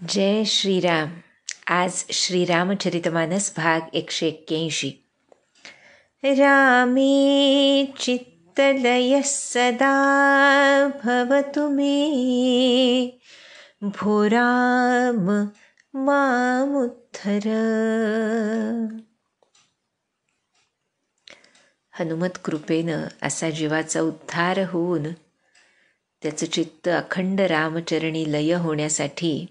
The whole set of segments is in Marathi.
जय श्रीराम. आज श्रीरामचरितमानस भाग 181. रामे चित्तलयः सदा भवतु मे, भो राम मामुद्धर. हनुमत कृपेनं असा जीवाचा उद्धार होऊन त्याचं चित्त अखंड रामचरणी लय होण्यासाठी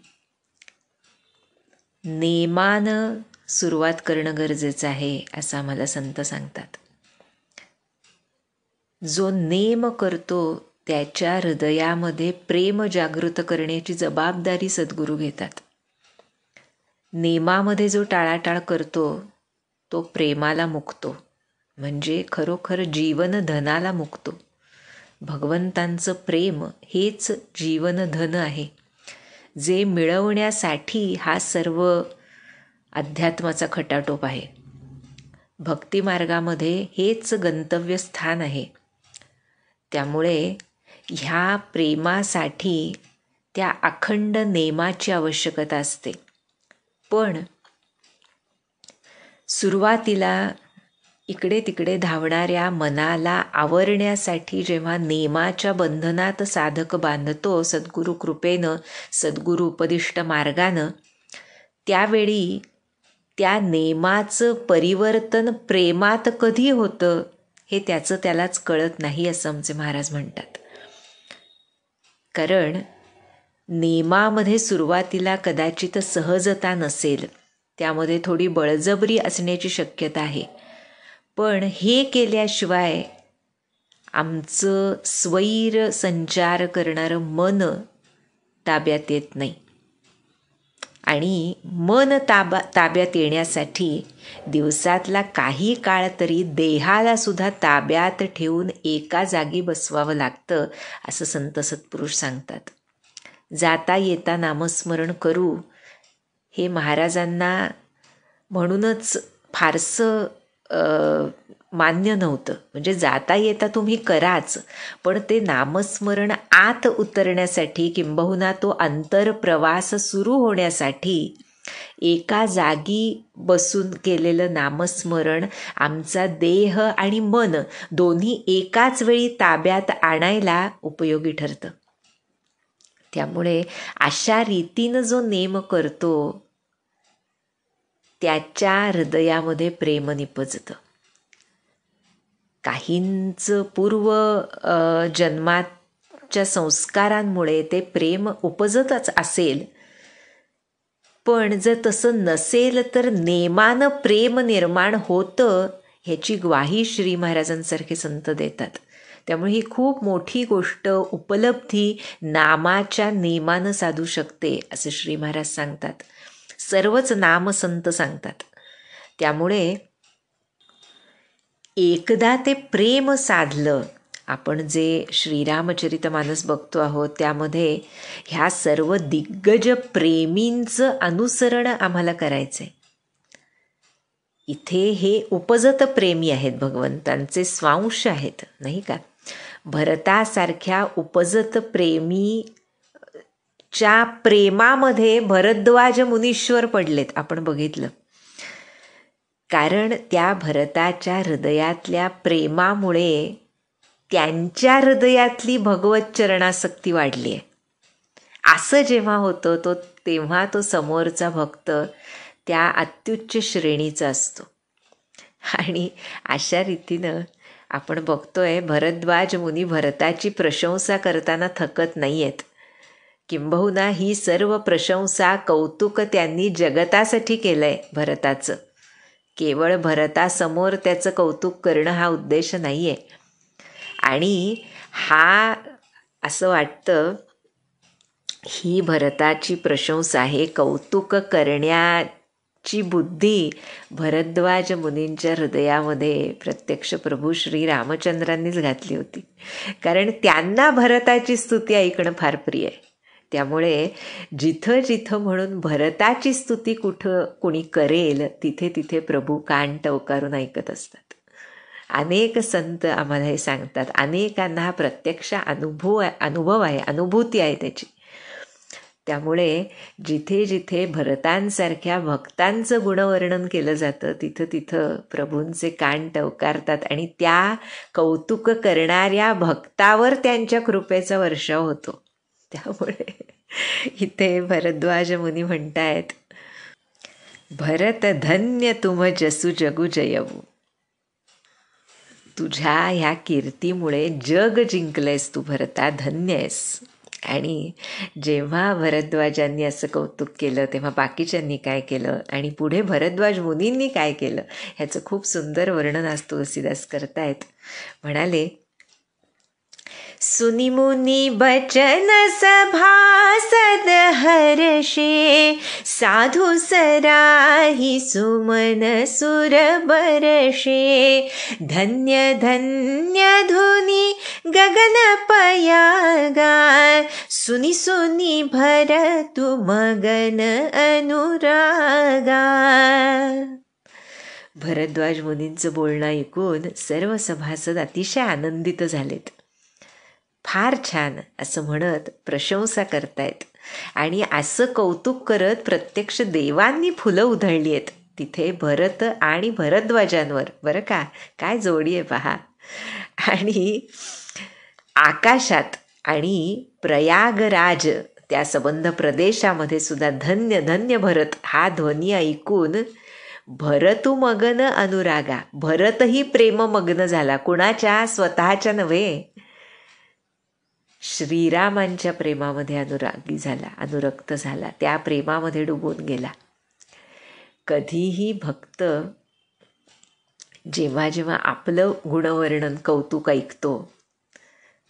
नेमानं सुरुवात करणं गरजेचं आहे असं आम्हाला संत सांगतात. जो नेम करतो त्याच्या हृदयामध्ये प्रेम जागृत करण्याची जबाबदारी सद्गुरू घेतात. नेमामध्ये जो टाळाटाळ करतो तो प्रेमाला मुकतो, म्हणजे खरोखर जीवनधनाला मुकतो. भगवंतांचं प्रेम हेच जीवनधन आहे, जे मिळवण्यासाठी हा सर्व अध्यात्माचा खटाटोप आहे. भक्तिमार्गामध्ये हेच गंतव्यस्थान आहे. त्यामुळे ह्या प्रेमासाठी त्या अखंड नेमाची आवश्यकता असते. पण सुरुवातीला इकडे तिकडे धावणाऱ्या मनाला आवरण्यासाठी जेव्हा नेमाच्या बंधनात साधक बांधतो सद्गुरु कृपेनं, सद्गुरु उपदिष्ट मार्गानं, त्यावेळी त्या नेमाचं परिवर्तन प्रेमात कधी होतं हे त्याचं त्यालाच कळत नाही असं आमचे महाराज म्हणतात. कारण नेमामध्ये सुरुवातीला कदाचित सहजता नसेल, त्यामध्ये थोडी बळजबरी असण्याची शक्यता आहे. पण हे केल्याशिवाय आमचं स्वैर संचार करणारं मन ताब्यात येत नाही. आणि मन ताब्यात येण्यासाठी दिवसातला काही काळ तरी देहाला सुद्धा ताब्यात ठेवून एका जागी बसवावं लागतं असं संत सत्पुरुष सांगतात. जाता येता नामस्मरण करू हे महाराजांना म्हणूनच फारसं मान्य नव्हतं. म्हणजे जाता येता तुम्ही कराच, पण ते नामस्मरण आत उतरण्यासाठी किंबहुना तो अंतरप्रवास सुरू होण्यासाठी एका जागी बसून केलेलं नामस्मरण आमचा देह आणि मन दोन्ही एकाच वेळी ताब्यात आणायला उपयोगी ठरतं. त्यामुळे अशा रीतीनं जो नेम करतो त्याच्या हृदयामध्ये प्रेम निपजतं. काहींचं पूर्व जन्माच्या संस्कारांमुळे ते प्रेम उपजतच असेल, पण जर तसं नसेल तर नेमानं प्रेम निर्माण होतं ह्याची ग्वाही श्री महाराजांसारखे संत देतात. त्यामुळे ही खूप मोठी गोष्ट, उपलब्धी नामाच्या नेमानं साधू शकते असं श्री महाराज सांगतात. सर्वच नामसंत सांगतात. त्यामुळे एकदा ते प्रेम साधलं, आपण जे श्रीरामचरितमानस बघतो आहोत त्यामध्ये ह्या सर्व दिग्गज प्रेमींचं अनुसरण आम्हाला करायचंय. इथे हे उपजत प्रेमी आहेत, भगवंतांचे स्वांश आहेत, नाही का. भरतासारख्या उपजत प्रेमीच्या प्रेमामध्ये भरद्वाज मुनीश्वर पडलेत, आपण बघितलं. कारण त्या भरताच्या हृदयातल्या प्रेमामुळे त्यांच्या हृदयातली भगवत चरणासक्ती वाढली आहे. असं जेव्हा होतं तेव्हा तो समोरचा भक्त त्या अत्युच्च श्रेणीचा असतो. आणि अशा रीतीनं आपण बघतोय भरद्वाज मुनी भरताची प्रशंसा करताना थकत नाही आहेत. किंबहुना ही सर्व प्रशंसा, कौतुक त्यांनी जगतासाठी केलंय भरताचं. केवळ भरतासमोर त्याचं कौतुक करणं हा उद्देश नाही आहे. आणि हा असं वाटतं ही भरताची प्रशंसा, हे कौतुक करण्याची बुद्धी भरद्वाज मुनींच्या हृदयामध्ये प्रत्यक्ष प्रभू श्री रामचंद्रांनीच घातली होती. कारण त्यांना भरताची स्तुती ऐकणं फार प्रिय आहे. त्यामुळे जिथं जिथं म्हणून भरताची स्तुती कुठं कुणी करेल तिथे तिथे प्रभू कान टवकारून ऐकत असतात. अनेक संत आम्हाला हे सांगतात. अनेकांना हा प्रत्यक्ष अनुभव आहे, अनुभूती आहे त्याची. त्यामुळे जिथे जिथे भरतांसारख्या भक्तांचं गुणवर्णन केलं जातं तिथं तिथं प्रभूंचे कान टवकारतात आणि त्या कौतुक करणाऱ्या भक्तावर त्यांच्या कृपेचा वर्षाव होतो. त्यामुळे इथे भरद्वाज मुनी म्हणतायत, भरत धन्य तुम जसू जगू जयवू. तुझ्या ह्या कीर्तीमुळे जग जिंकलंयस तू भरता, धन्य आहेस. आणि जेव्हा भरद्वाजांनी असं कौतुक केलं तेव्हा बाकीच्यांनी काय केलं आणि पुढे भरद्वाज मुनींनी काय केलं ह्याचं खूप सुंदर वर्णन आज तुलसीदास करतायत. म्हणाले, सुनी मुनी बचन सभासद हर्षे, साधु सराही सुमन सुर बरषे, धन्य धन्य धुनी गगन पयागा, सुनी सुनी भरतु मगन अनुरागा. भरद्वाज मुनींचं बोलणं ऐकून सर्व सभासद अतिशय आनंदित झालेत. फार छान असं म्हणत प्रशंसा करतायत आणि असं कौतुक करत प्रत्यक्ष देवांनी फुलं उधळली आहेत तिथे भरत आणि भरद्वाजांवर. बरं का, काय जोडी आहे पहा. आणि आकाशात आणि प्रयागराज त्या संबंध प्रदेशामध्ये सुद्धा धन्य धन्य भरत हा ध्वनी ऐकून भरतु मगन अनुरागा, भरतही प्रेममग्न झाला. कुणाच्या? स्वतःच्या नव्हे, श्रीरामांच्या प्रेमामध्ये अनुरागी झाला, अनुरक्त झाला, त्या प्रेमामध्ये डुबून गेला. कधीही भक्त जेव्हा जेव्हा आपलं गुणवर्णन कौतुक ऐकतो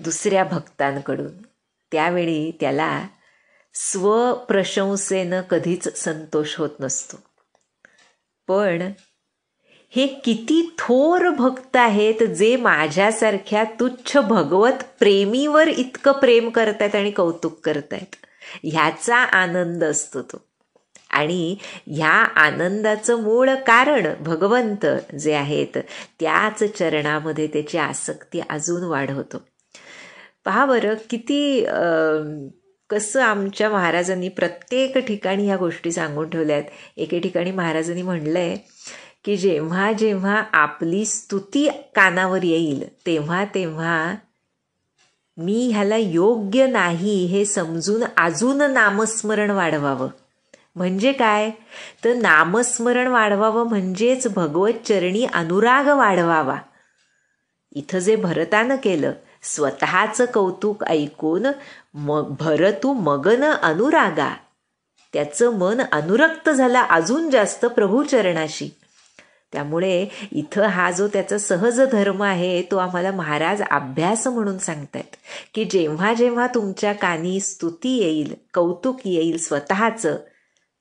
दुसऱ्या भक्तांकडून त्यावेळी त्याला स्वप्रशंसेनं कधीच संतोष होत नसतो. पण हे किती थोर भक्त आहेत जे माझ्यासारख्या तुच्छ भगवत प्रेमीवर इतकं प्रेम करतायत आणि कौतुक करतायत, ह्याचा आनंद असतो तो. आणि ह्या आनंदाचं मूळ कारण भगवंत जे आहेत त्याच चरणामध्ये त्याची आसक्ती अजून वाढवतो. पहा बरं किती कसं आमच्या महाराजांनी प्रत्येक ठिकाणी ह्या गोष्टी सांगून ठेवल्या आहेत. एके ठिकाणी महाराजांनी म्हणलंय की जेव्हा जेव्हा आपली स्तुती कानावर येईल तेव्हा तेव्हा मी ह्याला योग्य नाही हे समजून अजून नामस्मरण वाढवावं. म्हणजे काय तर नामस्मरण वाढवावं म्हणजेच भगवत चरणी अनुराग वाढवावा. इथं जे भरतानं केलं स्वतःचं कौतुक ऐकून भरतू मगन अनुरागा, त्याचं मन अनुरक्त झाला अजून जास्त प्रभूचरणाशी. त्यामुळे इथं हा जो त्याचा सहज धर्म आहे तो आम्हाला महाराज अभ्यास म्हणून सांगतायत की जेव्हा जेव्हा तुमच्या कानी स्तुती येईल, कौतुक येईल स्वतःचं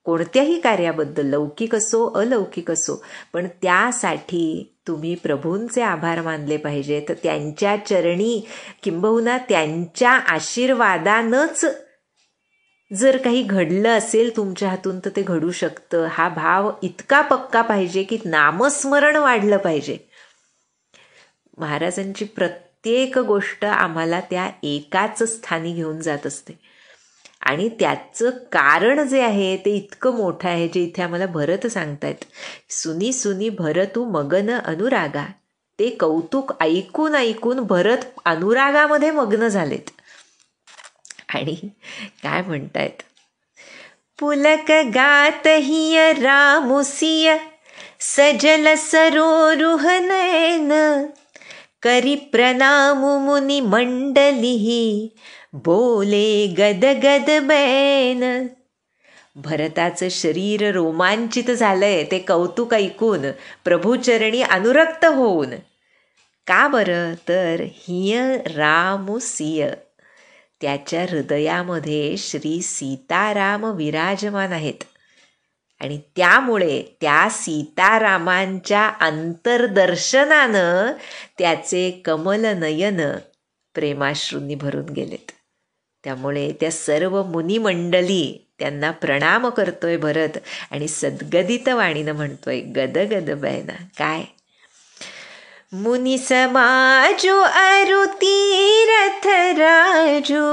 कोणत्याही कार्याबद्दल, लौकिक असो अलौकिक असो, पण त्यासाठी तुम्ही प्रभूंचे आभार मानले पाहिजेत. त्यांच्या चरणी किंबहुना त्यांच्या आशीर्वादानंच जर काही घडलं असेल तुमच्या हातून तर ते घडू शकतं. हा भाव इतका पक्का पाहिजे की नामस्मरण वाढलं पाहिजे. महाराजांची प्रत्येक गोष्ट आम्हाला त्या एकाच स्थानी घेऊन जात असते आणि त्याचं कारण जे आहे ते इतकं मोठं आहे जे इथे आम्हाला भरत सांगतायत. सुनी सुनी भरतू मगन अनुरागा, ते कौतुक ऐकून ऐकून भरत अनुरागामध्ये मग्न झालेत. आणि काय म्हणतायत, पुलक गात हिय रामुसिय सजल सरोरुह नयन, करी प्रणामु मुनी मंडली बोले गद गद बैन. भरताचं शरीर रोमांचित झालंय ते कौतुक ऐकून, प्रभूचरणी अनुरक्त होऊन. का बरं तर हिय रामुसिय, त्याच्या हृदयामध्ये श्री सीताराम विराजमान आहेत आणि त्यामुळे त्या सीतारामांच्या अंतर्दर्शनानं त्याचे कमल नयन प्रेमाश्रूंनी भरून गेलेत. त्यामुळे त्या सर्व मुनिमंडली त्यांना प्रणाम करतोय भरत आणि सद्गदित वाणीनं म्हणतोय गद गद बैना. काय मुनि समाजो अरु तीरथ राजो,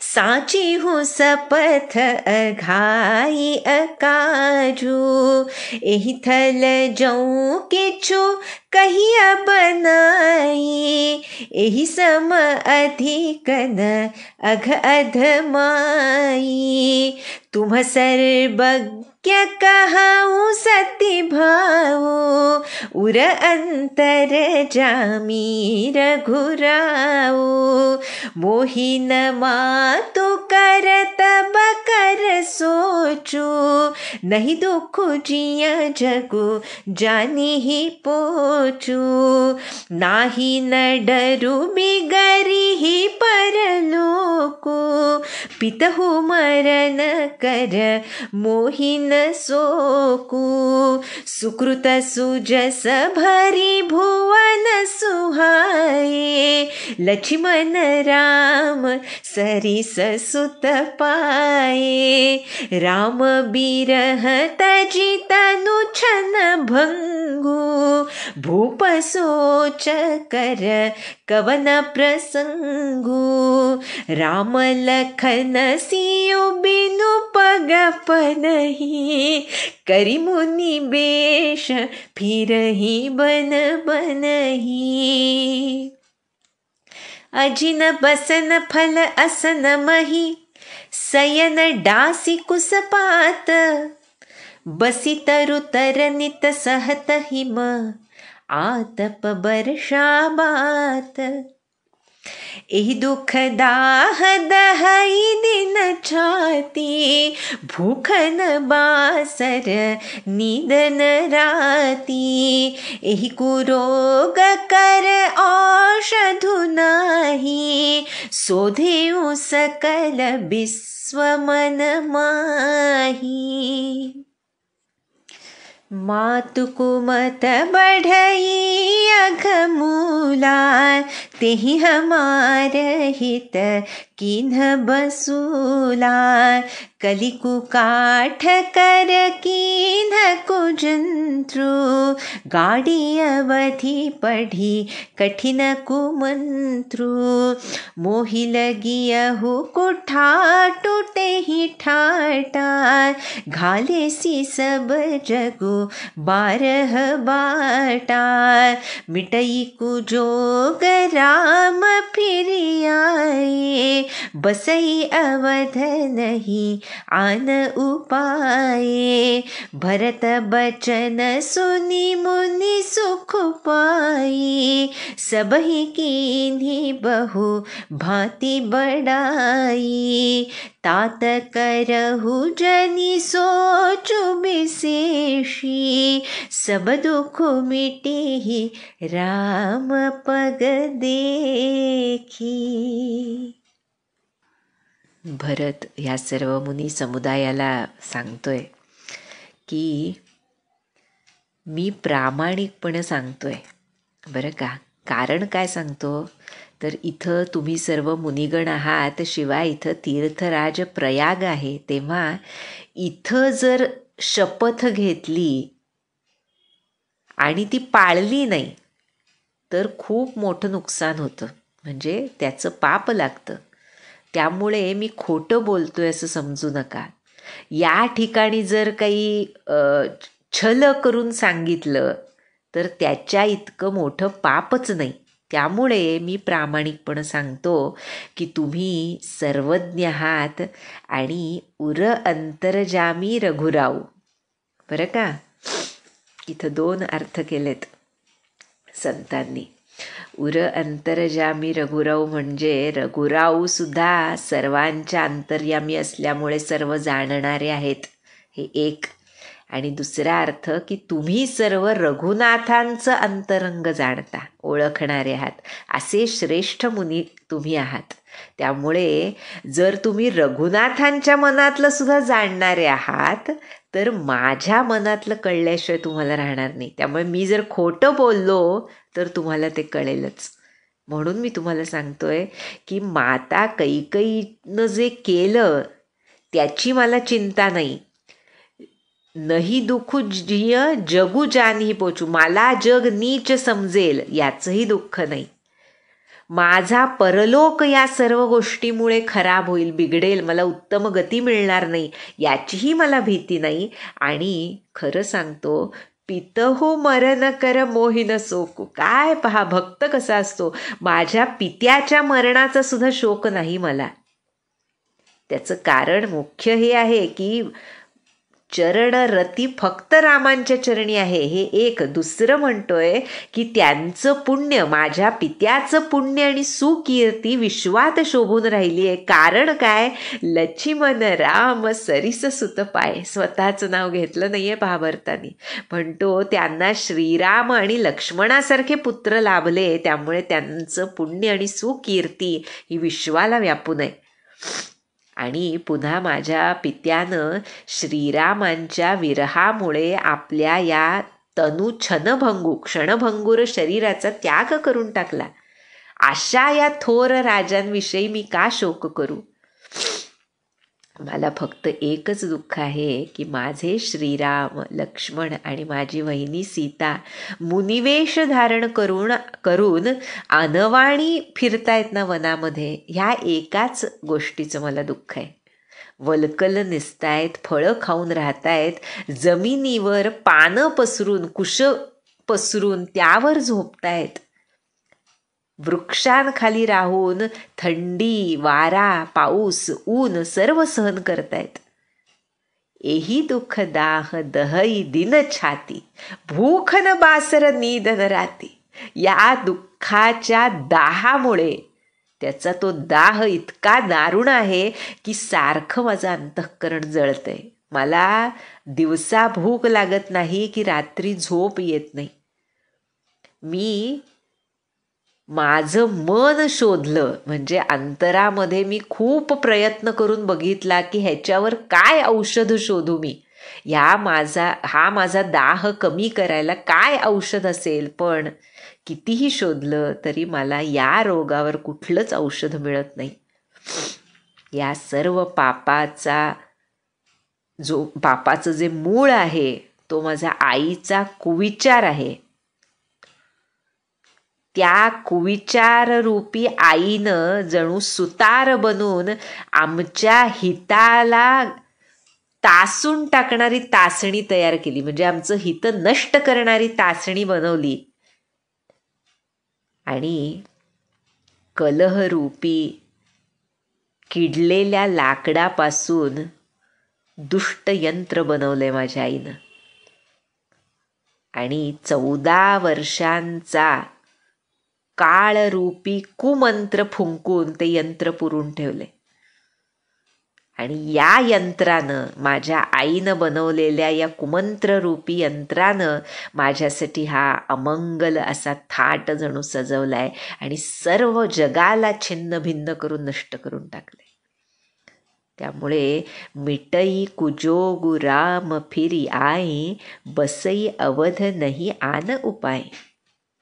साची हूँ सपथ अघाई अकाजो। एहि थल जऊँ किछु कहिया बनाई, एहि सम अधिकन अघ अधमाई। तुम सर्वज्ञ कहाऊँ सति भाऊ, उर अंतर जामी रघुराऊ। मोहिन मातु करत बकर सोचू, नहीं दुख जिया जगु जानी ही पोचू। नाही न डरू बिगरी ही परलोको, पितहु मरन कर मोहिन सोकू। सुकृत सुजस भरी भुवन सुहाए, लक्ष्मण राम सरिस सुत पाए। राम बिरह तजि तनु छन भंगु, भूप सोच कर कवन प्रसंगु। राम लखन सियु बिनु पग पनहि, करि मुनि बेश फिरहि बन बनहि। अजिन बसन फल असन मही, सयन डासी कुसपात। बसी तरु तर नित सहत हिम, आतप बरषा बात। एहि दुख दाह दहई दिन छाती, भूखन बासर निदन राती। एहि कुरोग कर औषधु नाही, सोधेउ सकल विश्व मन माही। मातु कुमत बढ़ई अघमूला, तेहि हमार हित किन्ह बसूला। कलिकु काठ कर किन्ह कुजंत्रु, गाड़ी अवधि पढ़ी कठिन कुमंत्रु। मोहि लगियहु कुठा टूटे ही ठाटा, घाले सी सब जगु बारह बाटा। मिटई कुजोग राम फिरि आए, बसई अवध नहीं आन उपाए। भरत बचन सुनि मुनि सुख पाई, सबहि कीन्ही बहु भांति बड़ाई। तात करहु जनि सोचु विशेषी, सब दुख मिटेहि राम पग देखी। भरत ह्या सर्व मुनी समुदायाला सांगतोय की मी प्रामाणिकपणे सांगतोय बरं का. कारण काय सांगतो तर इथं तुम्ही सर्व मुनिगण आहात, शिवाय इथं तीर्थराज प्रयाग आहे. तेव्हा इथं जर शपथ घेतली आणि ती पाळली नाही तर खूप मोठं नुकसान होतं, म्हणजे त्याचं पाप लागतं. त्यामुळे मी खोटं बोलतोय असं समजू नका. या ठिकाणी जर काही छल करून सांगितलं तर त्याच्या इतकं मोठं पापच नाही. त्यामुळे मी प्रामाणिकपणे सांगतो की तुम्ही सर्वज्ञ आहात आणि उर अंतरजामी रघुराऊ. बरं का, इथं 2 अर्थ केलेत संतांनी. उर अंतरजामी रघुराऊ म्हणजे रघुराऊ सुद्धा सर्वांच्या अंतर्यामी असल्यामुळे सर्व जाणणारे आहेत, हे एक. आणि दुसरा अर्थ की तुम्ही सर्व रघुनाथांचं अंतरंग जाणता, ओळखणारे आहात, असे श्रेष्ठ मुनी तुम्ही आहात. त्यामुळे जर तुम्ही रघुनाथांच्या मनातलं सुद्धा जाणणारे आहात तर माझ्या मनातलं कळल्याशिवाय तुम्हाला राहणार नाही. त्यामुळे मी जर खोटं बोललो तर तुम्हाला ते कळेलच. म्हणून मी तुम्हाला सांगतोय की माता कैकेयीनं जे केलं त्याची मला चिंता नाही. नही दुःखू जिय जगू जानी पोचू, मला जग नीच समजेल याचंही दुःख नाही. माझा परलोक या सर्व गोष्टीमुळे खराब होईल, बिघडेल, मला उत्तम गती मिळणार नाही याचीही मला भीती नाही. आणि खरं सांगतो, पितहू मरण कर मोहिन सोकू. काय पहा भक्त कसा असतो, माझ्या पित्याच्या मरणाचा सुद्धा शोक नाही मला. त्याचं कारण मुख्य हे आहे की चरण रती फक्त रामांच्या चरणी आहे, हे एक. दुसरं म्हणतोय की त्यांचं पुण्य, माझ्या पित्याचं पुण्य आणि सुकीर्ती विश्वात शोभून राहिली आहे. कारण काय, लक्ष्मण राम सरिस सुत पाय. स्वतःचं नाव घेतलं नाहीये महाभारताने. म्हणतो त्यांना श्रीराम आणि लक्ष्मणासारखे पुत्र लाभले, त्यामुळे त्यांचं पुण्य आणि सुकीर्ती ही विश्वाला व्यापून आहे. आणि पुन्हा माझ्या पित्यानं श्रीरामांच्या विरहामुळे आपल्या या क्षणभंगूर शरीराचा त्याग करून टाकला. अशा या थोर राजांविषयी मी का शोक करू. मला फक्त एकच दुःख आहे की माझे श्रीराम, लक्ष्मण आणि माझी वहिनी सीता मुनिवेश धारण करून अनवाणी फिरतायत ना वनामध्ये, ह्या एकाच गोष्टीचं मला दुःख आहे. वलकल निसतायत, फळं खाऊन राहतायत, जमिनीवर पानं पसरून, कुश पसरून त्यावर झोपतायत, वृक्षांखाली राहून थंडी, वारा, पाऊस, ऊन सर्व सहन करतायत. एही दुःख दाह दहई दिन छाती, भूख न बासर निधन राती. या दुःखाच्या दाहामुळे, त्याचा तो दाह इतका दारुण आहे की सारखं माझं अंतःकरण जळतंय. मला दिवसा भूक लागत नाही की रात्री झोप येत नाही. मी माझं मन शोधलं, म्हणजे अंतरामध्ये मी खूप प्रयत्न करून बघितला की ह्याच्यावर काय औषध शोधू मी, हा माझा दाह कमी करायला काय औषध असेल. पण कितीही शोधलं तरी मला या रोगावर कुठलंच औषध मिळत नाही. या सर्व पापाचं जे मूळ आहे तो माझा आईचा कुविचार आहे. त्या कुविचार रूपी आईनं जणू सुतार बनून आमच्या हिताला तासून टाकणारी तासणी तयार केली, म्हणजे आमचं हित नष्ट करणारी तासणी बनवली. आणि कलहरूपी किडलेल्या लाकडापासून दुष्ट यंत्र बनवलंय माझ्या आईनं. आणि 14 वर्षांचा काळरूपी कुमंत्र फुंकून ते यंत्र पुरून ठेवले. आणि या यंत्रानं, माझ्या आईनं बनवलेल्या या कुमंत्ररूपी यंत्रानं माझ्यासाठी हा अमंगल असा थाट जणू सजवलाय आणि सर्व जगाला छिन्न भिन्न करून नष्ट करून टाकले. त्यामुळे मिटई कुजोगु राम फिरी आई, बसई अवध नाही आन उपाय.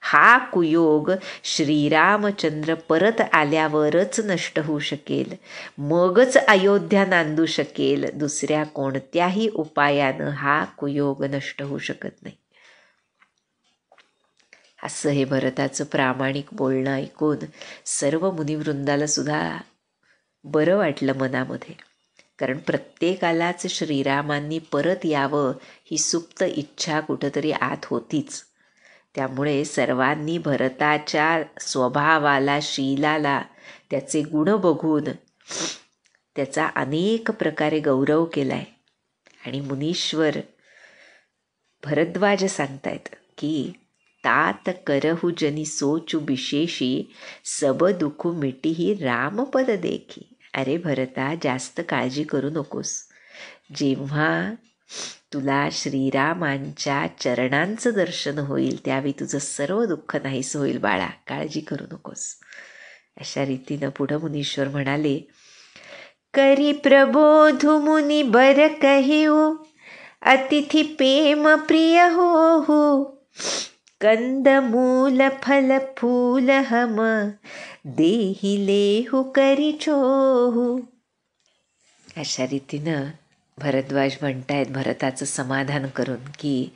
हा कुयोग श्रीरामचंद्र परत आल्यावरच नष्ट होऊ शकेल, मगच अयोध्या नांदू शकेल. दुसऱ्या कोणत्याही उपायानं हा कुयोग नष्ट होऊ शकत नाही. असं हे भरताचं प्रामाणिक बोलणं ऐकून सर्व मुनिवृंदाला सुद्धा बरं वाटलं मनामध्ये. कारण प्रत्येकालाच श्रीरामांनी परत यावं ही सुप्त इच्छा कुठंतरी आत होतीच. त्यामुळे सर्वांनी भरताच्या स्वभावाला, शीलाला, त्याचे गुण बघून त्याचा अनेक प्रकारे गौरव केलाय. आणि मुनीश्वर भरद्वाज सांगतायत की तात करहु जनी सोचू विशेषी, सब दुखू मिटीही रामपद देखी. अरे भरता, जास्त काळजी करू नकोस. जेव्हा तुला श्रीरामांच्या चरणांचं दर्शन होईल त्यावेळी तुझं सर्व दुःख नाहीस होईल बाळा, काळजी करू नकोस. अशा रीतीनं पुढं मुनीश्वर म्हणाले, करी प्रबोधु मुनी बर कहिऊ, अतिथी प्रेम प्रिय हो. कंद मूल फल फूल हम, देही लेहु करी छोहू. अशा रीतीनं भरद्वाज म्हणतायत भरताचं समाधान करून की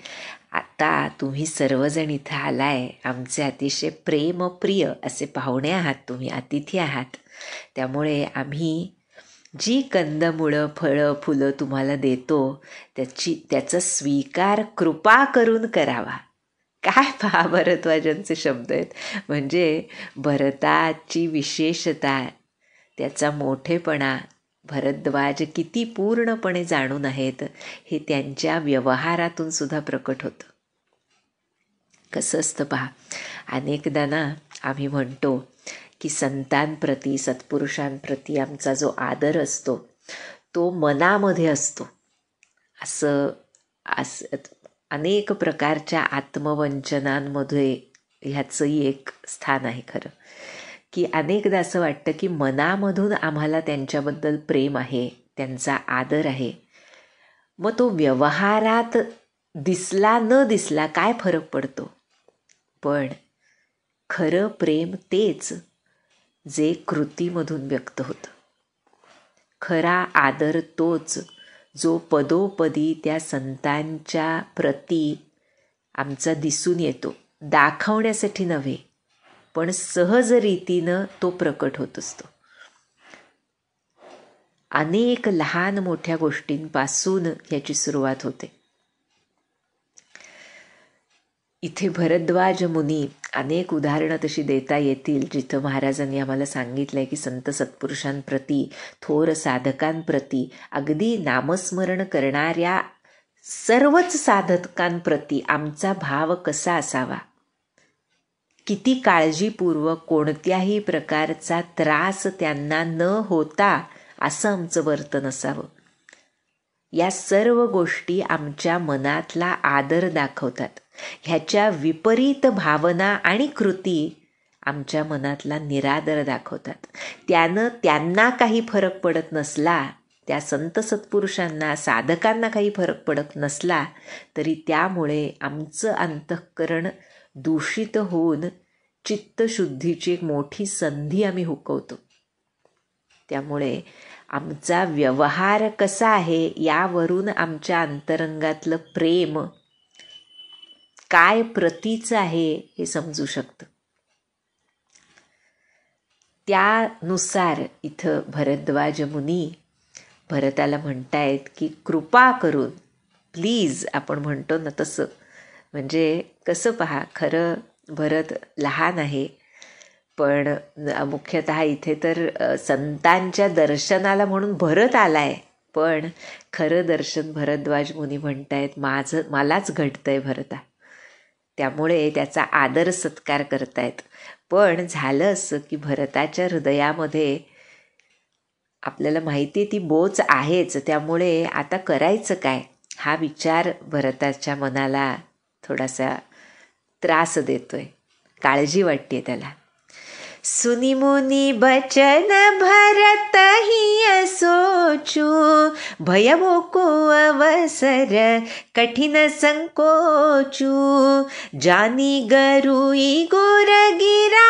आता तुम्ही सर्वजण इथं आलाय, आमचे अतिशय प्रेमप्रिय असे पाहुणे आहात, तुम्ही अतिथी आहात. त्यामुळे आम्ही जी कंदमुळं फळं फुलं तुम्हाला देतो त्याचा स्वीकार कृपा करून करावा. काय पहा भरद्वाजांचे शब्द आहेत. म्हणजे भरताची विशेषता, त्याचा मोठेपणा भरद्वाज किती पूर्णपणे जाणून आहेत हे त्यांच्या व्यवहारातून सुद्धा प्रकट होतं. कसं असतं पहा, अनेकदा ना आम्ही म्हणतो की संतांप्रती सत्पुरुषांप्रती आमचा जो आदर असतो तो मनामध्ये असतो. असं अनेक प्रकारच्या आत्मवंचनांमध्ये ह्याचंही एक स्थान आहे खरं, की अनेकदा असं वाटतं की मनामधून आम्हाला त्यांच्याबद्दल प्रेम आहे, त्यांचा आदर आहे. मग तो व्यवहारात दिसला न दिसला काय फरक पडतो. पण खरं प्रेम तेच जे कृतीमधून व्यक्त होतं. खरा आदर तोच जो पदोपदी त्या संतांच्या प्रती आमचा दिसून येतो, दाखवण्यासाठी नव्हे पण सहज रीतीनं तो प्रकट होत असतो. अनेक लहान मोठ्या गोष्टींपासून याची सुरुवात होते. इथे भरद्वाज मुनी अनेक उदाहरणं तशी देता येतील जिथं महाराजांनी आम्हाला सांगितलंय की संत सत्पुरुषांप्रती, थोर साधकांप्रती, अगदी नामस्मरण करणाऱ्या सर्वच साधकांप्रती आमचा भाव कसा असावा, किती काळजीपूर्वक कोणत्याही प्रकारचा त्रास त्यांना न होता असं आमचं वर्तन असावं. या सर्व गोष्टी आमच्या मनातला आदर दाखवतात. ह्याच्या विपरीत भावना आणि कृती आमच्या मनातला निरादर दाखवतात. त्यानं त्यांना काही फरक पडत नसला, त्या संत सत्पुरुषांना साधकांना काही फरक पडत नसला तरी त्यामुळे आमचं अंतःकरण दूषित होऊन चित्तशुद्धीची एक मोठी संधी आम्ही हुकवतो. त्यामुळे आमचा व्यवहार कसा आहे यावरून आमच्या अंतरंगातलं प्रेम काय प्रतीचं आहे हे समजू शकतं. त्यानुसार इथं भरद्वाज मुनी भरताला म्हणतायत की कृपा करून प्लीज, आपण म्हणतो ना तसं. म्हणजे कसं पहा, खरं भरत लहान आहे पण मुख्यतः इथे तर संतांच्या दर्शनाला म्हणून भरत आलाय, पण खरं दर्शन भरद्वाज मुनी म्हणतायत मलाच घडतंय भरता. त्यामुळे त्याचा आदर सत्कार करतायत. पण झालं असं की भरताच्या हृदयामध्ये आपल्याला माहिती आहे ती बोच आहेच, त्यामुळे आता करायचं काय हा विचार भरताच्या मनाला थोडासा त्रास देतोय, काळजी वाटते त्याला. सुनी मुनी बचन भरत ही सोचू, भयवो को अवसर कठिन संकोचू, जानी गरुई गोर गिरा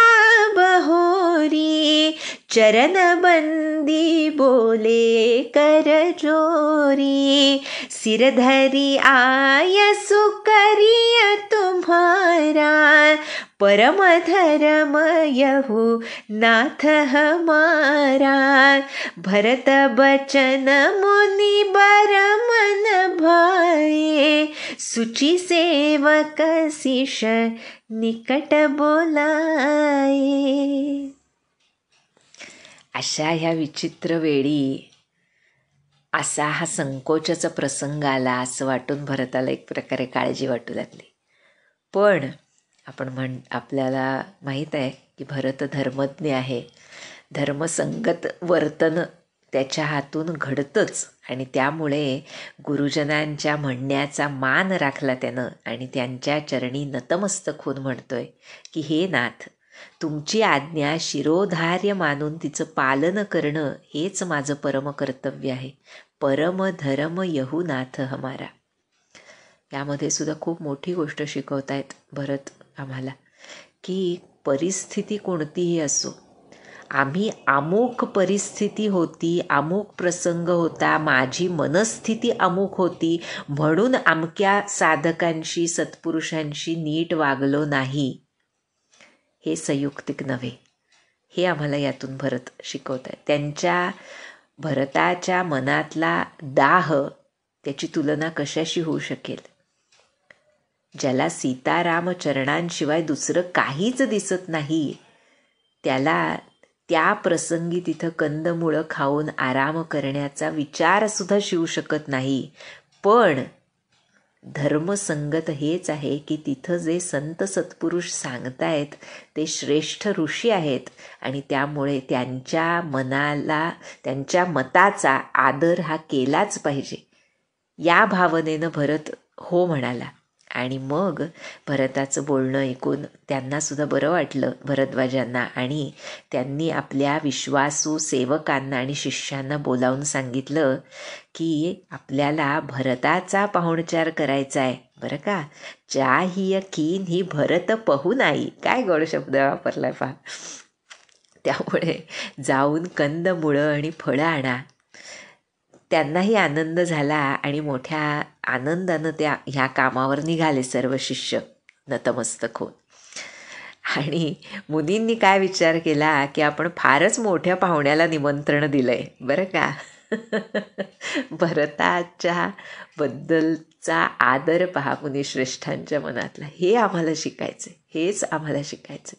बहोरी, चरण बंदी बोले कर जोरी, सिर धरी आयसु करिय तुम्हारा, परम धर्म यहु नाथ हमारा, भरत बचन मुनि बर मन भाए, सुचि सेवक शिष निकट बोलाए. अशा ह्या विचित्र वेळी असा हा संकोचाचा प्रसंग आला असं वाटून भरताला एक प्रकारे काळजी वाटू लागली. पण आपल्याला माहीत आहे की भरत धर्मज्ञ आहे, धर्मसंगत वर्तन त्याच्या हातून घडतंच आणि त्यामुळे गुरुजनांच्या म्हणण्याचा मान राखला त्यानं आणि त्यांच्या चरणी नतमस्तक होऊन म्हणतोय की हे नाथ, तुमची आज्ञा शिरोधार्य मानून तिचं पालन करणं हेच माझं परमकर्तव्य आहे. परम धर्म यहू नाथ हमारा. यामध्ये सुद्धा खूप मोठी गोष्ट शिकवतायत भरत आम्हाला की परिस्थिती कोणतीही असो, आम्ही अमुक परिस्थिती होती, अमुक प्रसंग होता, माझी मनस्थिती अमुक होती म्हणून अमक्या साधकांशी सत्पुरुषांशी नीट वागलो नाही, हे संयुक्तिक नव्हे. हे आम्हाला यातून भरत शिकवत आहे. भरताच्या मनातला दाह त्याची तुलना कशाशी होऊ शकेल? ज्याला सीताराम चरणांशिवाय दुसरं काहीच दिसत नाही, त्याला त्या प्रसंगी तिथं कंदमुळं खाऊन आराम करण्याचा विचार सुद्धा शिवू शकत नाही. पण धर्मसंगत हेच आहे की तिथं जे संत सत्पुरुष सांगतायत ते श्रेष्ठ ऋषी आहेत आणि त्यामुळे त्यांच्या मनाला, त्यांच्या मताचा आदर हा केलाच पाहिजे. या भावनेनं भरत हो म्हणाला. आणि मग भरताचं बोलणं ऐकून त्यांना सुद्धा बरं वाटलं, भरद्वाजांना, आणि त्यांनी आपल्या विश्वासू सेवकांना आणि शिष्यांना बोलावून सांगितलं की आपल्याला भरताचा पाहुणचार करायचा आहे बरं का. चाहिय कीन ही भरत पहू नाही. काय गोड शब्द वापरलाय पहा. त्यामुळे जाऊन कंदमुळं आणि फळं आणा. त्यांनाही आनंद झाला आणि मोठ्या आनंदानं त्या ह्या कामावर निघाले सर्व शिष्य नतमस्तक होऊन. आणि मुनींनी काय विचार केला की आपण फारच मोठ्या पाहुण्याला निमंत्रण दिलंय बरं का. भरताच्या बद्दलचा आदर पहा मुनिश्रेष्ठांच्या मनातला. हे आम्हाला शिकायचं, हेच आम्हाला शिकायचं.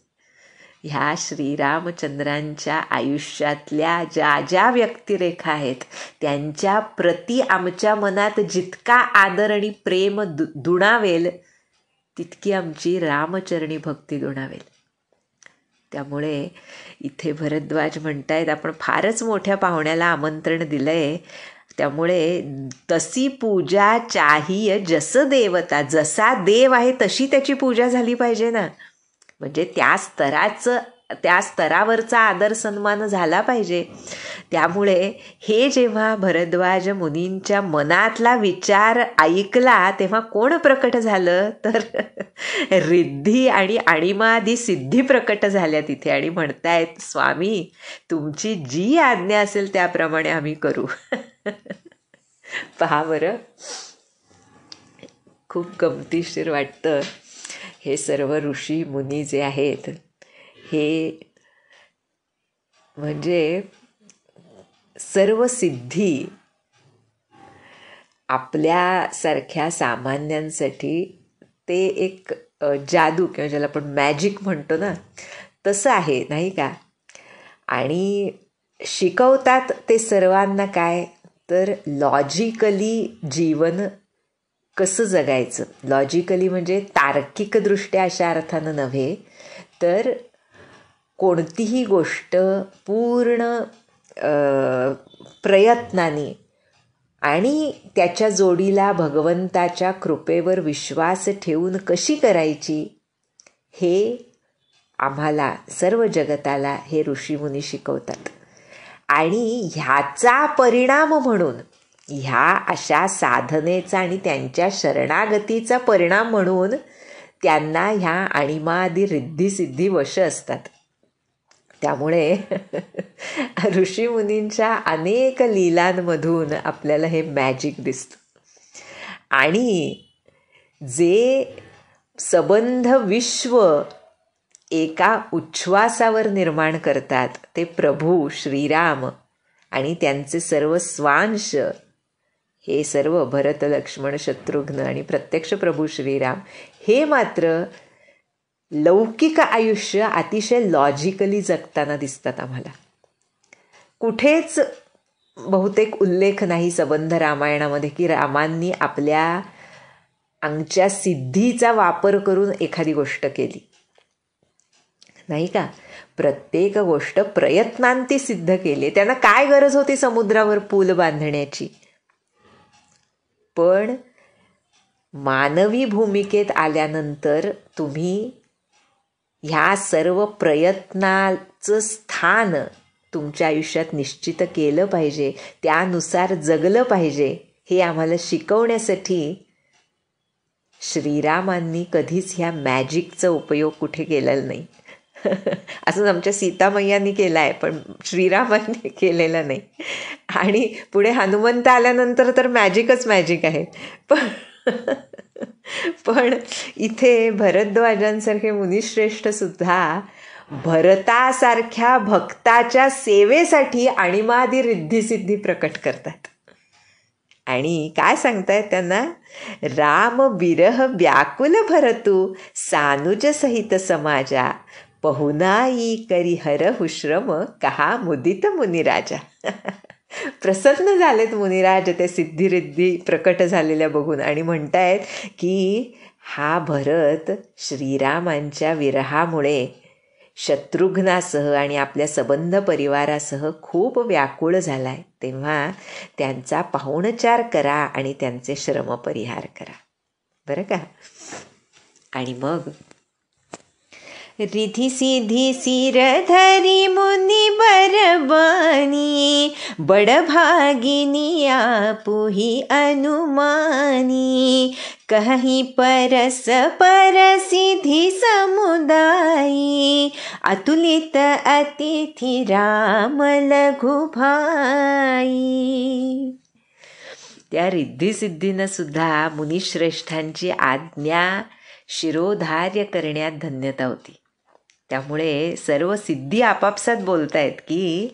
ह्या श्रीरामचंद्रांच्या आयुष्यातल्या ज्या ज्या व्यक्तिरेखा आहेत त्यांच्या प्रति आमच्या मनात जितका आदर आणि प्रेम दुणावेल तितकी आमची रामचरणी भक्ती दुणावेल. त्यामुळे इथे भरद्वाज म्हणतायत आपण फारच मोठ्या पाहुण्याला आमंत्रण दिलंय, त्यामुळे तशी पूजा चाहिय जस देवता. जसा देव आहे तशी त्याची पूजा झाली पाहिजे ना. म्हणजे त्या स्तरावरचा आदर सन्मान झाला पाहिजे. त्यामुळे हे जेव्हा भरद्वाज मुनींच्या मनातला विचार ऐकला तेव्हा कोण प्रकट झालं तर रिद्धी आणि अणिमादी सिद्धी प्रकट झाल्या तिथे. आणि म्हणतायत स्वामी तुमची जी आज्ञा असेल त्याप्रमाणे आम्ही करू. पहा बरं, खूप गमतीशीर वाटतं. हे सर्व ऋषी मुनी जे आहेत हे म्हणजे सर्व सिद्धी आपल्यासारख्या सामान्यांसाठी ते एक जादू किंवा ज्याला आपण मॅजिक म्हणतो ना तसं आहे नाही का. आणि शिकवतात ते सर्वांना काय तर लॉजिकली जीवन कसं जगायचं. लॉजिकली म्हणजे तार्किकदृष्ट्या अशा अर्थानं नव्हे तर कोणतीही गोष्ट पूर्ण प्रयत्नाने आणि त्याच्या जोडीला भगवंताच्या कृपेवर विश्वास ठेवून कशी करायची हे आम्हाला सर्व जगताला हे ऋषीमुनी शिकवतात. आणि ह्याचा परिणाम म्हणून ह्या अशा साधनेचा आणि त्यांच्या शरणागतीचा परिणाम म्हणून त्यांना ह्या अणिमादी रिद्धिसिद्धी वश असतात. त्यामुळे ऋषीमुनींच्या अनेक लीलांमधून आपल्याला हे मॅजिक दिसतं. आणि जे सबंध विश्व एका उच्छ्वासावर निर्माण करतात ते प्रभू श्रीराम आणि त्यांचे सर्व स्वांश हे सर्व भरत लक्ष्मण शत्रुघ्न आणि प्रत्यक्ष प्रभू श्रीराम हे मात्र लौकिक आयुष्य अतिशय लॉजिकली जगताना दिसतात आम्हाला. कुठेच बहुतेक उल्लेख नाही सबंध रामायणामध्ये की रामांनी आपल्या अंगच्या सिद्धीचा वापर करून एखादी गोष्ट केली नाही का. प्रत्येक गोष्ट प्रयत्नांती सिद्ध केली. त्यांना काय गरज होती समुद्रावर पूल बांधण्याची. पण मानवी भूमिकेत आल्यानंतर तुम्ही ह्या सर्व प्रयत्नाचं स्थान तुमच्या आयुष्यात निश्चित केलं पाहिजे, त्यानुसार जगलं पाहिजे. हे आम्हाला शिकवण्यासाठी श्रीरामांनी कधीच ह्या मॅजिकचा उपयोग कुठे केलेला नाही. असं आमच्या सीतामय्यांनी केलं आहे, पण श्रीरामांनी केलेलं नाही. आणि पुढे हनुमंत आल्यानंतर तर मॅजिकच मॅजिक आहे. पण इथे भरद्वाजांसारखे मुनिश्रेष्ठ सुद्धा भरतासारख्या भक्ताच्या सेवेसाठी अणिमादी रिद्धिसिद्धी प्रकट करतात. आणि काय सांगतायत त्यांना? राम विरह व्याकुल भरतू सानुज सहित समाजा पहुनाई करी हर हुश्रम कहा मुदित मुनिराजा. प्रसन्न झालेत मुनिराज त्या सिद्धिरिद्धी प्रकट झालेल्या बघून आणि म्हणतायत की हा भरत श्रीरामांच्या विरहामुळे शत्रुघ्नासह आणि आपल्या सबंध परिवारासह खूप व्याकुळ झालाय, तेव्हा त्यांचा पाहुणचार करा आणि त्यांचे श्रम परिहार करा, बरं का. आणि मग रिधी सिधी सिर धरी मुनि बरबानी बड़भागिनी आपुही अनुमानी कहीं परस पर सिद्धि समुदायी अतुलित अतिथि राम लघु भाई. त्या रिद्धिसिद्धीनं सुद्धा मुनिश्रेष्ठांची आज्ञा शिरोधार्य करण्यात धन्यता होती. त्यामुळे सर्व सिद्धी आपापसात बोलतायत की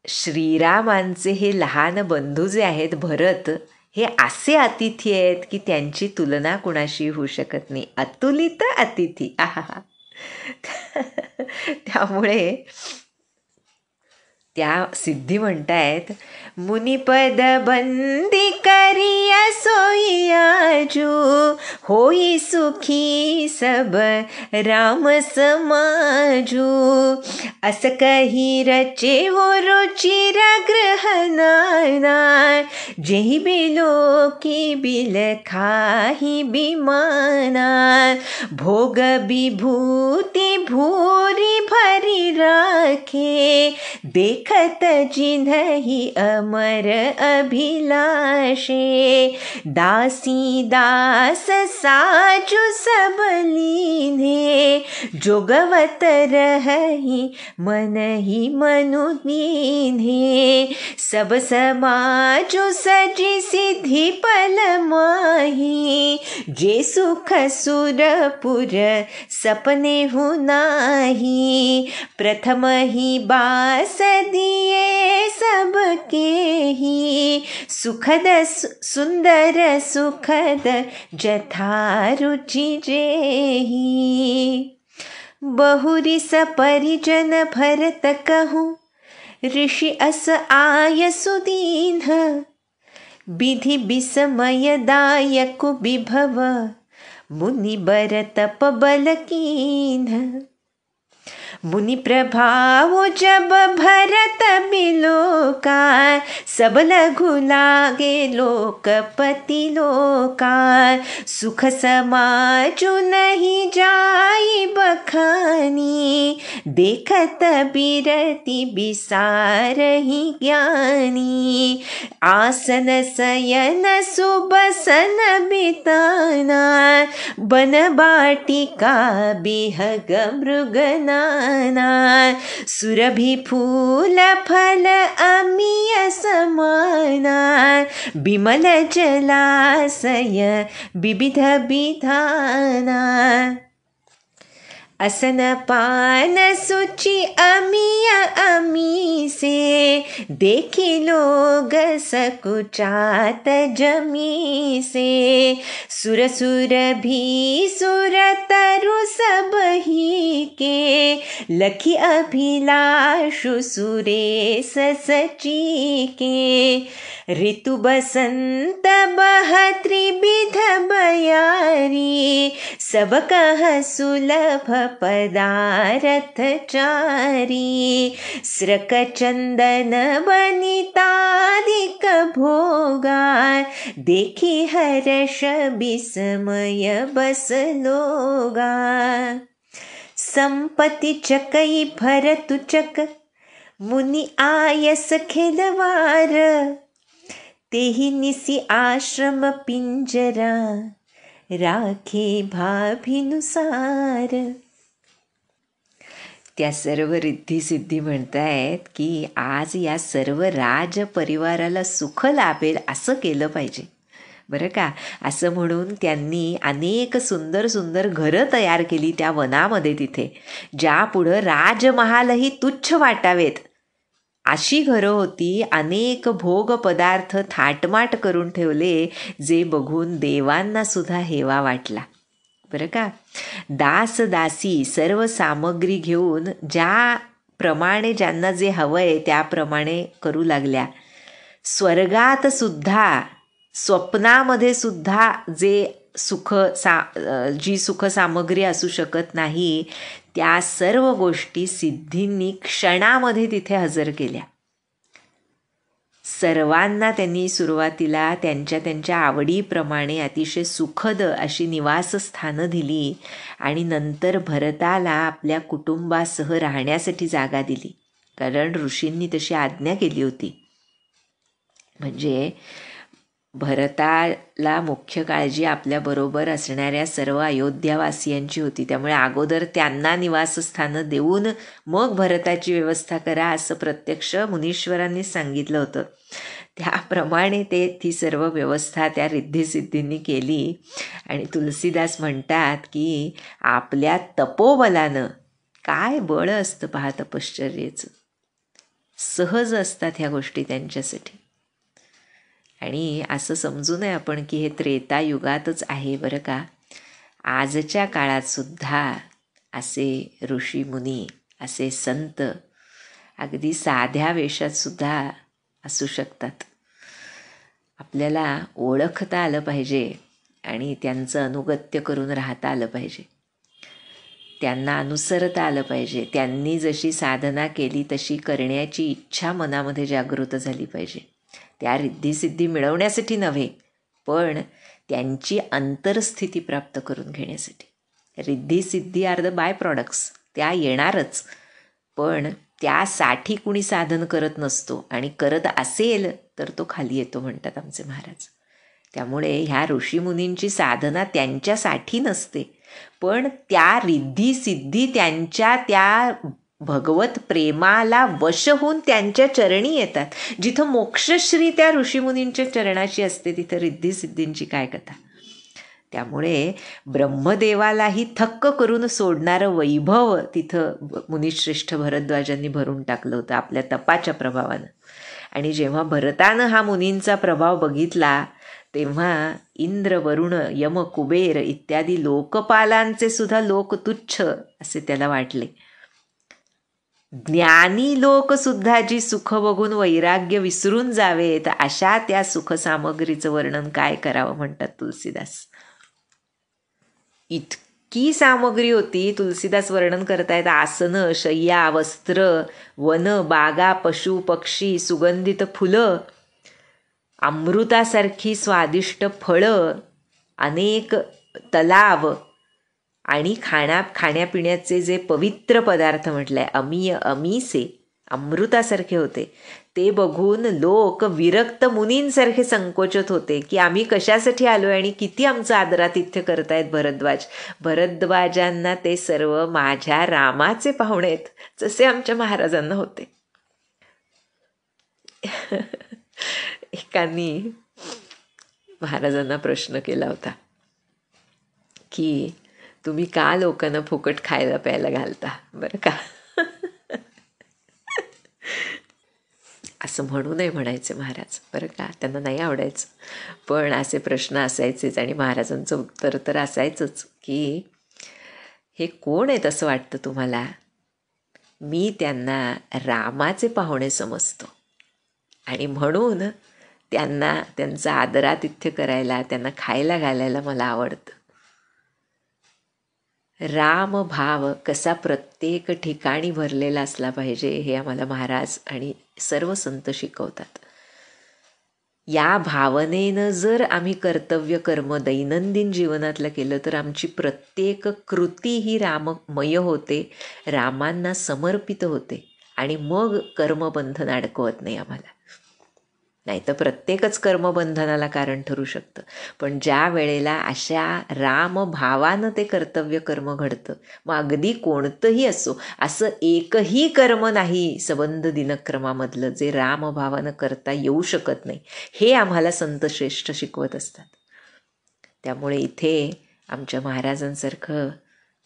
श्रीरामांचे हे लहान बंधू जे आहेत भरत, हे असे अतिथी आहेत की त्यांची तुलना कुणाशी होऊ शकत नाही. अतुलित अतिथी. त्यामुळे त्या सिद्धी म्हणतायत मुनिपद बंदी करिया सोईयाजू होई सुखी सब राम समाजू अस कही रचे हो रुचिर ग्रहनाना जेही बिलो की बिल खाही बिमाना भोग विभूति भूरी भरी राखे देखत जिन्हि अमर अभिलाषे दासी दास साजु सब लीने जोगवत रहि मन ही मनु दीन्हे सब समाजु सजी सिद्धि पल माही जे सुख सुरपुर सपने हु नाही प्रथम ही बास दिए सबके ही सुखद सुंदर सुखद जथा रुचि जेही बहुरिस परिजन भरत कहूँ ऋषि अस आय सुदीन विधि विस्मय दायक विभव मुनि बर तप बल कीन्ह मुनि प्रभाव जब भरत बिलोका सब लघु लागे लोकपति लोका सुख समाजु नहीं जाई बखानी देखत बिरति बिसारहि ज्ञानी आसन सयन सुबसन बिताना बन बाटिका बिहग मृगना सुरभि फूल फल अमीय समाना बिमल जलाशय विविध विधाना असन पान सुचि अमीय अमी से देखी लोग सकुचात जमी से सुर सुर भी सुर तरु सब ही के लखी अभिलाषु सुरेश सची के ऋतु बसंत बह त्रिविध बयारी सब कह सुलभ पदारथ चारी स्रक चंदन वनितादिक भोगा देखी हर्ष विस्मय बस लोगा संपत्ति चकई भरतु चक मुनि आयस खेलवार तेहि निसी आश्रम पिंजरा राखे भाभिनुसार. त्या सर्व रिद्धी म्हणतायत की आज या सर्व राजपरिवाराला सुख लाभेल असं केलं पाहिजे बरं का. असं म्हणून त्यांनी अनेक सुंदर सुंदर घरं तयार केली त्या वनामध्ये तिथे, ज्या पुढं राजमहालही तुच्छ वाटावेत अशी घरं होती. अनेक भोग पदार्थ थाटमाट करून ठेवले, जे बघून देवांना सुद्धा हेवा वाटला बरं का. दास दासी सर्व सामग्री घेऊन ज्याप्रमाणे ज्यांना जे हवंय त्याप्रमाणे करू लागल्या. स्वर्गात सुद्धा स्वप्नामध्ये सुद्धा जी सुख सामग्री असू शकत नाही, त्या सर्व गोष्टी सिद्धींनी क्षणामध्ये तिथे हजर केल्या. सर्वांना त्यांनी सुरुवातीला त्यांच्या आवडीप्रमाणे अतिशय सुखद अशी निवासस्थानं दिली आणि नंतर भरताला आपल्या कुटुंबासह राहण्यासाठी जागा दिली, कारण ऋषींनी तशी आज्ञा केली होती. म्हणजे भरताला मुख्य काळजी आपल्याबरोबर असणाऱ्या सर्व अयोध्यावासियांची होती. त्यामुळे अगोदर त्यांना निवासस्थानं देऊन मग भरताची व्यवस्था करा असं प्रत्यक्ष मुनीश्वरांनी सांगितलं होतं. त्याप्रमाणे ती सर्व व्यवस्था त्या रिद्धिसिद्धींनी केली. आणि तुलसीदास म्हणतात की आपल्या तपोबलानं, काय बळ असतं पहा तपश्चर्येचं, सहज असतात ह्या गोष्टी त्यांच्यासाठी. आणि असं समजू नये आपण की हे त्रेतायुगातच आहे बरं का. आजच्या काळात सुद्धा असे ऋषी मुनी, असे संत अगदी साध्या वेशात सुद्धा असू शकतात. आपल्याला ओळखता आलं पाहिजे आणि त्यांचं अनुगत्य करून राहता आलं पाहिजे, त्यांना अनुसरता आलं पाहिजे. त्यांनी जशी साधना केली तशी करण्याची इच्छा मनामध्ये जागृत झाली पाहिजे. त्या रिद्धिसिद्धी मिळवण्यासाठी नव्हे, पण त्यांची अंतरस्थिती प्राप्त करून घेण्यासाठी. Riddhi Siddhi R the by products, त्या येणारच, पण त्यासाठी कुणी साधन करत नसतो, आणि करत असेल तर तो खाली येतो म्हणतात आमचे महाराज. त्यामुळे ह्या ऋषीमुनींची साधना त्यांच्यासाठी नसते, पण त्या रिद्धिसिद्धी त्यांच्या त्या भगवत प्रेमाला वश होऊन त्यांच्या चरणी येतात. जिथं मोक्षश्री त्या ऋषीमुनींच्या चरणाशी असते तिथं रिद्धिसिद्धींची काय कथा. त्यामुळे ब्रह्मदेवालाही थक्क करून सोडणारं वैभव तिथं मुनिश्रेष्ठ भरद्वाजांनी भरून टाकलं होतं आपल्या तपाच्या प्रभावानं. आणि जेव्हा भरतानं हा मुनींचा प्रभाव बघितला तेव्हा इंद्र, वरुण, यम, कुबेर इत्यादी लोकपालांचे सुद्धा लोक तुच्छ असे त्याला वाटले. ज्ञानी लोक सुद्धा जी सुख बघून वैराग्य विसरून जावेत अशा त्या सुखसामग्रीचं वर्णन काय करावं म्हणतात तुलसीदास. इतकी सामग्री होती. तुलसीदास वर्णन करतायत आसनं, शय्या, वस्त्र, वन, बागा, पशु, पक्षी, सुगंधित फुलं, अमृतासारखी स्वादिष्ट फळं, अनेक तलाव आणि खाण्यापिण्याचे जे पवित्र पदार्थ म्हटलंय, अमीय अमीसे, अमृतासारखे होते. ते बघून लोक विरक्त मुनींसारखे संकोचत होते की आम्ही कशासाठी आलोय आणि किती आमचं आदरातिथ्य करतायत भरद्वाज. भरद्वाजांना ते सर्व माझ्या रामाचे पाहुणे आहेत, जसे आमच्या महाराजांना होते. एकांनी महाराजांना प्रश्न केला होता की तुम्ही का लोकांना फुकट खायला प्यायला घालता बरं का. असं म्हणू नये म्हणायचे महाराज बरं का, त्यांना नाही आवडायचं, पण असे प्रश्न असायचेच. आणि महाराजांचं उत्तर तर असायचंच की हे कोण आहेत असं वाटतं तुम्हाला, मी त्यांना रामाचे पाहुणे समजतो आणि म्हणून त्यांना त्यांचं आदरातिथ्य करायला, त्यांना खायला घालायला मला आवडतं. रामभाव कसा प्रत्येक ठिकाणी भरलेला असला पाहिजे हे आम्हाला महाराज आणि सर्व संत शिकवतात. या भावनेनं जर आम्ही कर्तव्य कर्म दैनंदिन जीवनातलं केलं तर आमची प्रत्येक कृती ही राममय होते, रामांना समर्पित होते आणि मग कर्मबंधन अडकवत नाही आम्हाला. नाही तर प्रत्येकच कर्मबंधनाला कारण ठरू शकतं. पण ज्या वेळेला अशा रामभावानं ते कर्तव्य कर्म घडतं, मग अगदी कोणतंही असो, असं एकही कर्म नाही सबंध दिनक्रमामधलं जे रामभावानं करता येऊ शकत नाही, हे आम्हाला संतश्रेष्ठ शिकवत असतात. त्यामुळे इथे आमच्या महाराजांसारखं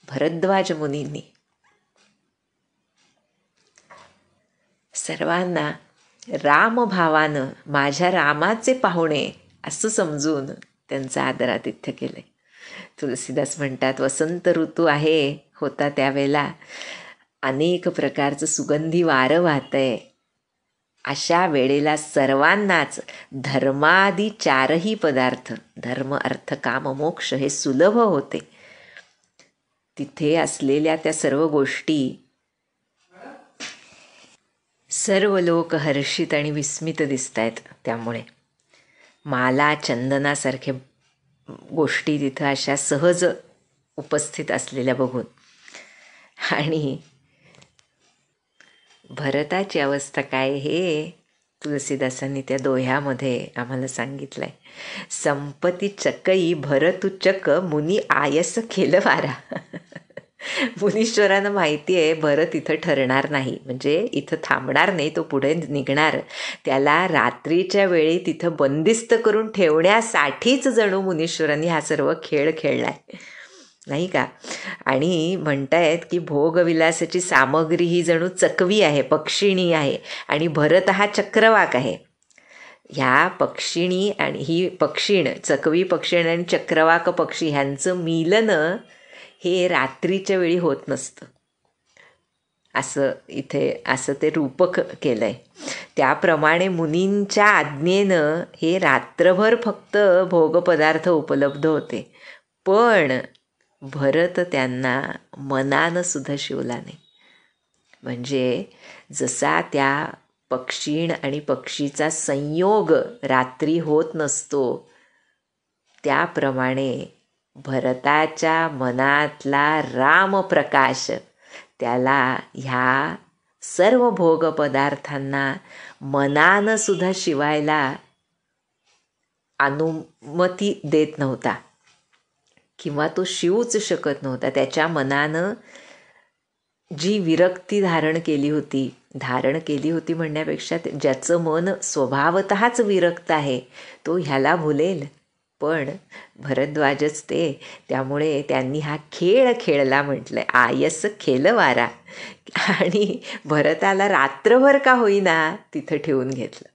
भरद्वाज मुनींनी सर्वांना रामभावानं माझ्या रामाचे पाहुणे असं समजून त्यांचं आदरातिथ्य केलंय. तुलसीदास म्हणतात, वसंत ऋतू आहे होता त्यावेळेला अनेक प्रकारचं सुगंधी वारं वाहतंय. अशा वेळेला सर्वांनाच धर्मादी चारही पदार्थ, धर्म अर्थ काम मोक्ष, हे सुलभ होते. तिथे असलेल्या त्या सर्व गोष्टी सर्व लोक हर्षित आणि विस्मित दिसत आहेत. त्यामुळे माला चंदनासारखे गोष्टी तिथं अशा सहज उपस्थित असलेल्या बघून, आणि भरताची अवस्था काय हे तुलसीदासांनी त्या दोह्यामध्ये आम्हाला सांगितलं आहे. संपती चकई भरतु चक मुनी आयस खेलवारा. मुनीश्वरांना माहिती आहे भरत इथं ठरणार नाही, म्हणजे इथं थांबणार नाही, तो पुढे निघणार. त्याला रात्रीच्या वेळी तिथं बंदिस्त करून ठेवण्यासाठीच जणू मुनीश्वरांनी हा सर्व खेळ खेळलाय, नाही का. आणि म्हणतायत की भोगविलासाची सामग्री ही जणू चकवी आहे, पक्षिणी आहे, आणि भरत हा चक्रवाक आहे. ह्या पक्षिणी आणि ही पक्षीण, चकवी पक्षीण आणि चक्रवाक पक्षी ह्यांचं मिलन हे रात्रीच्या वेळी होत नसतं, असं इथे असं ते रूपक केलं आहे. त्याप्रमाणे मुनींच्या आज्ञेनं हे रात्रभर फक्त भोगपदार्थ उपलब्ध होते, पण भरत त्यांना मनानं सुद्धा शिवला नाही. म्हणजे जसा त्या पक्षीण आणि पक्षीचा संयोग रात्री होत नसतो, त्याप्रमाणे भरताच्या मनातला रामप्रकाश त्याला ह्या सर्व भोगपदार्थांना मनानं सुद्धा शिवायला अनुमती देत नव्हता, किंवा तो शिवूच शकत नव्हता. त्याच्या मनानं जी विरक्ती धारण केली होती म्हणण्यापेक्षा ज्याचं मन स्वभावतःच विरक्त आहे तो ह्याला भुलेल, पण भरद्वाजच ते. त्यामुळे त्यांनी हा खेळ खेळला म्हटलंय, आयस खेलवारा. आणि भरताला रात्रभर का होईना तिथं ठेवून घेतलं.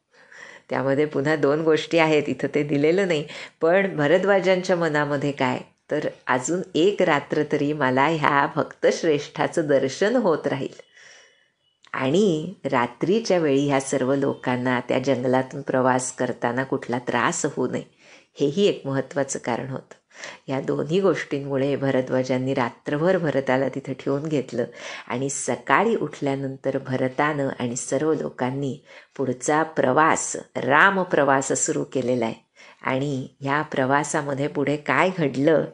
त्यामध्ये पुन्हा दोन गोष्टी आहेत, इथं ते दिलेलं नाही, पण भरद्वाजांच्या मनामध्ये काय, तर अजून एक रात्र तरी मला ह्या भक्तश्रेष्ठाचं दर्शन होत राहील, आणि रात्रीच्या वेळी ह्या सर्व लोकांना त्या जंगलातून प्रवास करताना कुठला त्रास होऊ नये, हेही एक महत्त्वाचं कारण होतं. या दोन्ही गोष्टींमुळे भरद्वाजांनी रात्रभर भरताला तिथं ठेवून घेतलं, आणि सकाळी उठल्यानंतर भरतानं आणि सर्व लोकांनी पुढचा प्रवास, रामप्रवास सुरू केलेला आहे. आणि ह्या प्रवासामध्ये पुढे काय घडलं,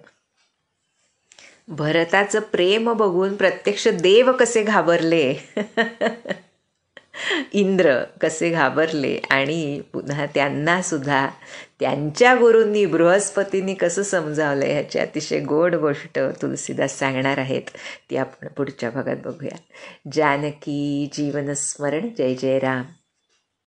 भरताचं प्रेम बघून प्रत्यक्ष देव कसे घाबरले, इंद्र कसे घाबरले, आणि पुन्हा त्यांना सुद्धा त्यांच्या गुरूंनी बृहस्पतींनी कसं समजावलं, ह्याची अतिशय गोड गोष्ट तुलसीदास सांगणार आहेत. ती आपण पुढच्या भागात बघूया. जानकी जीवन स्मरण. जय जय राम.